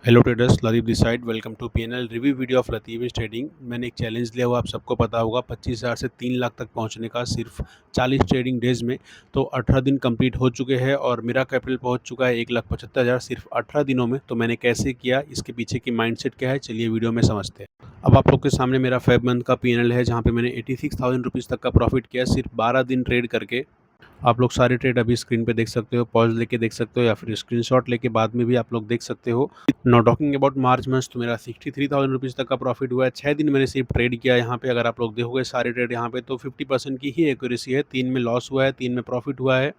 Hello traders, Latif this side. Welcome to PNL review video of Latif trading. मैंने एक challenge लिया हुआ, आप सबको पता होगा, 25,000 से 3 लाख तक पहुंचने का सिर्फ 40 ट्रेडिंग डेज में। तो 18 दिन कंप्लीट हो चुके हैं और मेरा कैपिटल पहुंच चुका है 1,75,000 सिर्फ 18 दिनों में। तो मैंने कैसे किया, इसके पीछे की माइंडसेट क्या है, चलिए वीडियो में समझते हैं। अब आप लोग के सामने मेरा फेब मंथ का पीएनएल है, जहाँ पे मैंने 86,000 रुपीज़ तक का प्रॉफिट किया सिर्फ 12 दिन ट्रेड करके। आप लोग सारे ट्रेड अभी स्क्रीन पे देख सकते हो, पॉज लेके देख सकते हो या फिर स्क्रीनशॉट लेके बाद में भी आप लोग देख सकते हो। Now talking about March month, तो मेरा 63,000 रुपीज़ तक का प्रॉफिट हुआ है। 6 दिन मैंने सिर्फ ट्रेड किया यहाँ पे। अगर आप लोग देखोगे सारे ट्रेड यहाँ पे, तो 50% की ही एक्यूरेसी है। 3 में लॉस हुआ है, 3 में प्रॉफिट हुआ है।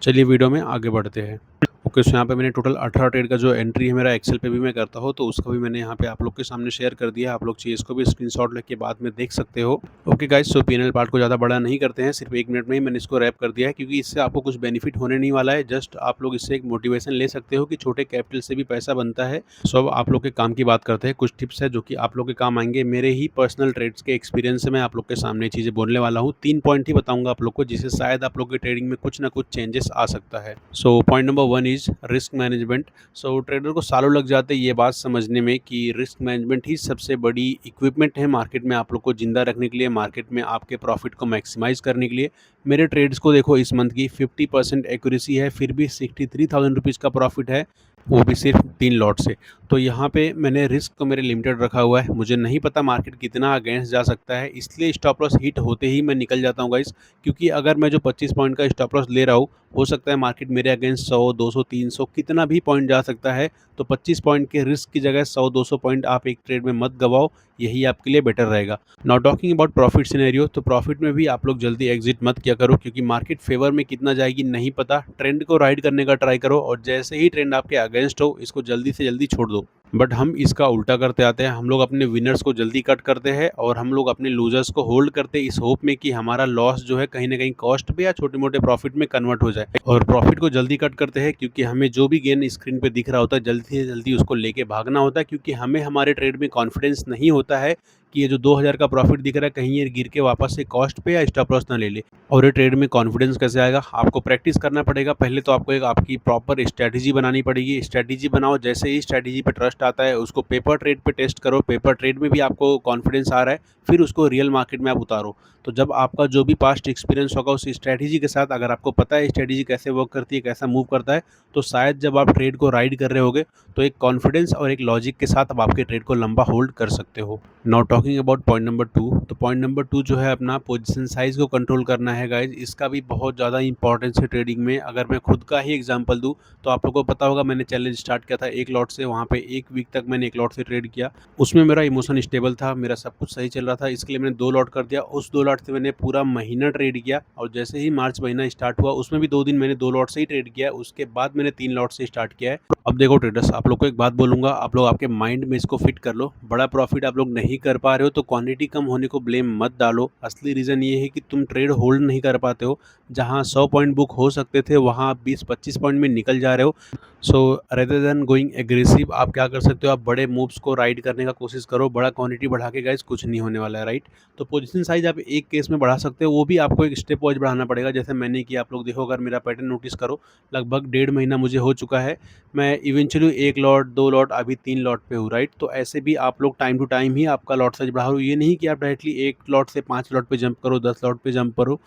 चलिए वीडियो में आगे बढ़ते हैं। ओके, सो यहाँ पे मैंने टोटल 18 ट्रेड का जो एंट्री है मेरा एक्सेल पे भी मैं करता हूँ, तो उसका भी मैंने यहाँ पे आप लोग के सामने शेयर कर दिया। आप लोग चाहिए इसको भी स्क्रीनशॉट लेके बाद में देख सकते हो। ओके गाइस, सो पीएनएल पार्ट को ज़्यादा बड़ा नहीं करते हैं, सिर्फ 1 मिनट में ही मैंने इसको रैप कर दिया है, क्योंकि इससे आपको कुछ बेनिफिट होने नहीं वाला है। जस्ट आप लोग इससे एक मोटिवेशन ले सकते हो कि छोटे कैपिटल से भी पैसा बनता है। सो अब आप लोग के काम की बात करते हैं। कुछ टिप्स है जो कि आप लोग के काम आएंगे। मेरे ही पर्सनल ट्रेड्स के एक्सपीरियंस से मैं आप लोग के सामने चीज़ें बोलने वाला हूँ। 3 पॉइंट ही बताऊंगा आप लोग को, जिससे शायद आप लोग के ट्रेडिंग में कुछ ना कुछ चेंजेस आ सकता है। So point number 1 is risk management. So trader को सालों लग जाते हैं ये बात समझने में कि रिस्क मैनेजमेंट ही सबसे बड़ी इक्विपमेंट है मार्केट में आप लोग को जिंदा रखने के लिए, मार्केट में आपके प्रॉफिट को मैक्सिमाइज करने के लिए। मेरे ट्रेड्स को देखो, इस मंथ की 50% एक्यूरेसी है, फिर भी 63,000 रुपीज़ का प्रॉफिट है, वो भी सिर्फ 3 लॉट से। तो यहाँ पे मैंने रिस्क को मेरे लिमिटेड रखा हुआ है। मुझे नहीं पता मार्केट कितना अगेंस्ट जा सकता है, इसलिए स्टॉप लॉस हिट होते ही मैं निकल जाता हूँ गाइस। क्योंकि अगर मैं जो 25 पॉइंट का स्टॉप लॉस ले रहा हूँ, हो सकता है मार्केट मेरे अगेंस्ट 100, 200, 300 कितना भी पॉइंट जा सकता है। तो 25 पॉइंट के रिस्क की जगह 100-200 पॉइंट आप एक ट्रेड में मत गवाओ, यही आपके लिए बेटर रहेगा। Now talking about profit scenario, तो प्रॉफिट में भी आप लोग जल्दी एग्जिट मत किया करो, क्योंकि मार्केट फेवर में कितना जाएगी नहीं पता। ट्रेंड को राइड करने का ट्राई करो, और जैसे ही ट्रेंड आपके अगेंस्ट हो, इसको जल्दी से जल्दी छोड़ दो। बट हम इसका उल्टा करते आते हैं। हम लोग अपने विनर्स को जल्दी कट करते हैं और हम लोग अपने लूजर्स को होल्ड करते हैं, इस होप में कि हमारा लॉस जो है कहीं ना कहीं कॉस्ट पे या छोटे मोटे प्रॉफिट में कन्वर्ट हो जाए। और प्रॉफिट को जल्दी कट करते हैं क्योंकि हमें जो भी गेन स्क्रीन पे दिख रहा होता है, जल्दी से जल्दी उसको लेके भागना होता है, क्योंकि हमें हमारे ट्रेड में कॉन्फिडेंस नहीं होता है कि ये जो 2,000 का प्रॉफिट दिख रहा है, कहीं ये गिर के वापस से कॉस्ट पे या स्टॉप लॉस ना ले ले। और ये ट्रेड में कॉन्फिडेंस कैसे आएगा, आपको प्रैक्टिस करना पड़ेगा। पहले तो आपको एक आपकी प्रॉपर स्ट्रैटेजी बनानी पड़ेगी। स्ट्रैटेजी बनाओ, जैसे ही स्ट्रैटेजी पे ट्रस्ट आता है, उसको पेपर ट्रेड पे टेस्ट करो। पेपर ट्रेड में भी आपको कॉन्फिडेंस आ रहा है, फिर उसको रियल मार्केट में आप उतारो। तो जब आपका जो भी पास्ट एक्सपीरियंस होगा उस स्ट्रैटेजी के साथ, अगर आपको पता है स्ट्रैटेजी कैसे वर्क करती है, कैसा मूव करता है, तो शायद जब आप ट्रेड को राइड कर रहे होगे, तो एक कॉन्फिडेंस और एक लॉजिक के साथ आप आपके ट्रेड को लंबा होल्ड कर सकते हो। Now talking about point number 2, तो पॉइंट नंबर 2 जो है अपना पोजीशन साइज को कंट्रोल करना है गाइज। इसका भी बहुत ज़्यादा इंपॉर्टेंस है ट्रेडिंग में। अगर मैं खुद का ही एग्जांपल दूं, तो आप लोगों को पता होगा मैंने चैलेंज स्टार्ट किया था 1 लॉट से। वहाँ पे 1 वीक तक मैंने 1 लॉट से ट्रेड किया। उसमें मेरा इमोशन स्टेबल था, मेरा सब कुछ सही चल रहा था, इसके लिए मैंने 2 लॉट कर दिया। उस 2 लॉट से मैंने पूरा महीना ट्रेड किया, और जैसे ही मार्च महीना स्टार्ट हुआ, उसमें भी 2 दिन मैंने 2 लॉट से ही ट्रेड किया है। उसके बाद मैंने 3 लॉट से स्टार्ट किया है। अब देखो ट्रेडर्स, आप लोग को एक बात बोलूंगा, आप लोग आपके माइंड में इसको फिट कर लो। बड़ा प्रॉफिट आप लोग नहीं कर पा रहे हो तो क्वांटिटी कम होने को ब्लेम मत डालो। असली रीज़न ये है कि तुम ट्रेड होल्ड नहीं कर पाते हो। जहां 100 पॉइंट बुक हो सकते थे, वहां आप 20-25 पॉइंट में निकल जा रहे हो। सो रेदर देन गोइंग एग्रेसिव, आप क्या कर सकते हो, आप बड़े मूव्स को राइड करने का कोशिश करो। बड़ा क्वांटिटी बढ़ा के गाइस कुछ नहीं होने वाला है, राइट। तो पोजीशन साइज आप एक केस में बढ़ा सकते हो, वो भी आपको एक स्टेप वाइज बढ़ाना पड़ेगा, जैसे मैंने किया। आप लोग देखो, अगर मेरा पैटर्न नोटिस करो, लगभग 1.5 महीना मुझे हो चुका है। मैं इवेंचुअली 1 लॉट, 2 लॉट, अभी 3 लॉट पे हूँ, राइट। तो ऐसे भी आप लोग टाइम टू टाइम ही आपका लॉट साइज बढ़ाओ। ये नहीं कि आप डायरेक्टली 1 लॉट से 5 लॉट पे जंप करो, 10 लॉट पे जंप करो।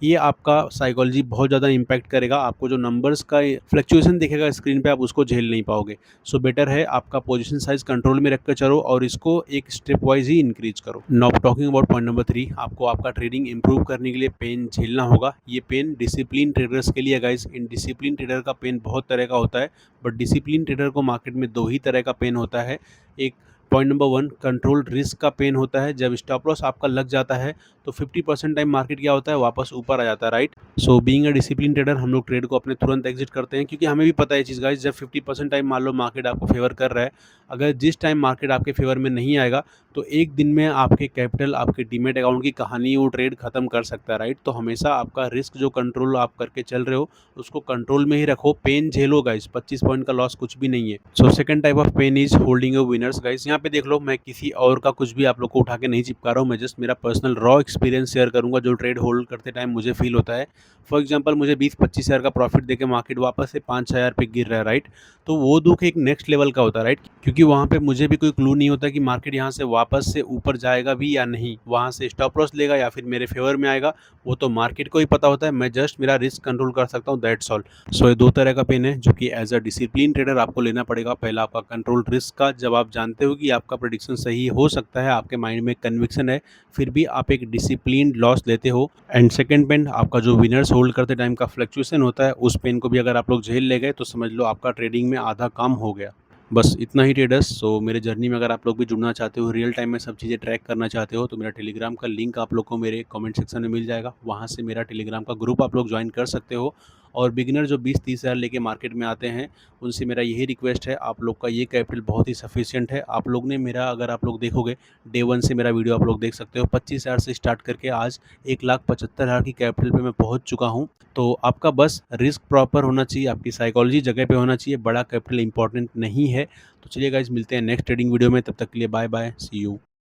ये आपका साइकोलॉजी बहुत ज़्यादा इंपैक्ट करेगा। आपको जो नंबर्स का फ्लक्चुएशन दिखेगा स्क्रीन पे, आप उसको झेल नहीं पाओगे। सो बेटर है आपका पोजीशन साइज कंट्रोल में रखकर चलो, और इसको एक स्टेप वाइज ही इंक्रीज करो। Now talking about point number 3, आपको आपका ट्रेडिंग इंप्रूव करने के लिए पेन झेलना होगा। ये पेन डिसिप्लिन ट्रेडर्स के लिए गाइस। इन डिसिप्लिन ट्रेडर का पेन बहुत तरह का होता है, बट डिसिप्लिन ट्रेडर को मार्केट में 2 ही तरह का पेन होता है। एक पॉइंट नंबर 1, कंट्रोल रिस्क का पेन होता है। जब स्टॉप लॉस आपका लग जाता है, तो 50% टाइम मार्केट क्या होता है, वापस ऊपर आ जाता है, right. So being a discipline trader, हम लोग ट्रेड को अपने तुरंत एग्जिट करते हैं, क्योंकि हमें भी पता है चीज़ गाइस, जब 50% टाइम मान लो मार्केट आपको फेवर कर रहा है, अगर जिस टाइम मार्केट आपके फेवर में नहीं आएगा, तो एक दिन में आपके कैपिटल, आपके डीमैट अकाउंट की कहानी वो ट्रेड खत्म कर सकता है, राइट। तो हमेशा आपका रिस्क जो कंट्रोल आप करके चल रहे हो उसको कंट्रोल में ही रखो, पेन झेलो गाइस, 25 पॉइंट का लॉस कुछ भी नहीं है। So second type of pain is holding your winners guys. यहाँ पे देख लो, मैं किसी और का कुछ भी आप लोग को उठा के नहीं चिपका रहा हूँ, मैं जस्ट मेरा पर्सनल रॉ एक्सपीरियंस शेयर करूंगा जो ट्रेड होल्ड करते टाइम मुझे फील होता है। फॉर एग्जाम्पल, मुझे 20-25 हज़ार का प्रॉफिट देके मार्केट वापस से 5 हज़ार पे गिर रहा है, राइट। तो वो दुख एक नेक्स्ट लेवल का होता है, राइट, क्योंकि वहाँ पे मुझे भी कोई क्लू नहीं होता कि मार्केट यहाँ से वापस से ऊपर जाएगा भी या नहीं, वहाँ से स्टॉप लॉस लेगा या फिर मेरे फेवर में आएगा, वो तो मार्केट को ही पता होता है। मैं जस्ट मेरा रिस्क कंट्रोल कर सकता हूँ, दैट्स ऑल। सो ये दो तरह का पेन है जो कि एज अ डिसिप्लिन ट्रेडर आपको लेना पड़ेगा। पहला आपका कंट्रोल रिस्क का, जब आप जानते हो कि आपका प्रेडिक्शन सही हो सकता है, आपके माइंड में कन्विक्शन है, फिर भी आप एक डिसिप्लिन लॉस लेते हो। एंड सेकंड पेन आपका जो विनर्स होल्ड करते टाइम का फ्लक्चुएशन होता है, उस पेन को भी अगर आप लोग झेल ले गए तो समझ लो आपका ट्रेडिंग में आधा काम हो गया। बस इतना ही ट्रेडर्स। सो मेरे जर्नी में अगर आप लोग भी जुड़ना चाहते हो, रियल टाइम में सब चीज़ें ट्रैक करना चाहते हो, तो मेरा टेलीग्राम का लिंक आप लोग को मेरे कमेंट सेक्शन में मिल जाएगा, वहाँ से मेरा टेलीग्राम का ग्रुप आप लोग ज्वाइन कर सकते हो। और बिगिनर जो 20-30 हज़ार लेके मार्केट में आते हैं, उनसे मेरा यही रिक्वेस्ट है, आप लोग का ये कैपिटल बहुत ही सफिशिएंट है। आप लोग ने मेरा, अगर आप लोग देखोगे डे वन से मेरा वीडियो आप लोग देख सकते हो, 25 हज़ार से स्टार्ट करके आज 1,75,000 की कैपिटल पे मैं पहुंच चुका हूं। तो आपका बस रिस्क प्रॉपर होना चाहिए, आपकी साइकोलॉजी जगह पे होना चाहिए, बड़ा कैपिटल इंपॉर्टेंट नहीं है। तो चलिए गाइज, मिलते हैं नेक्स्ट ट्रेडिंग वीडियो में, तब तक के लिए बाय बाय, सी यू।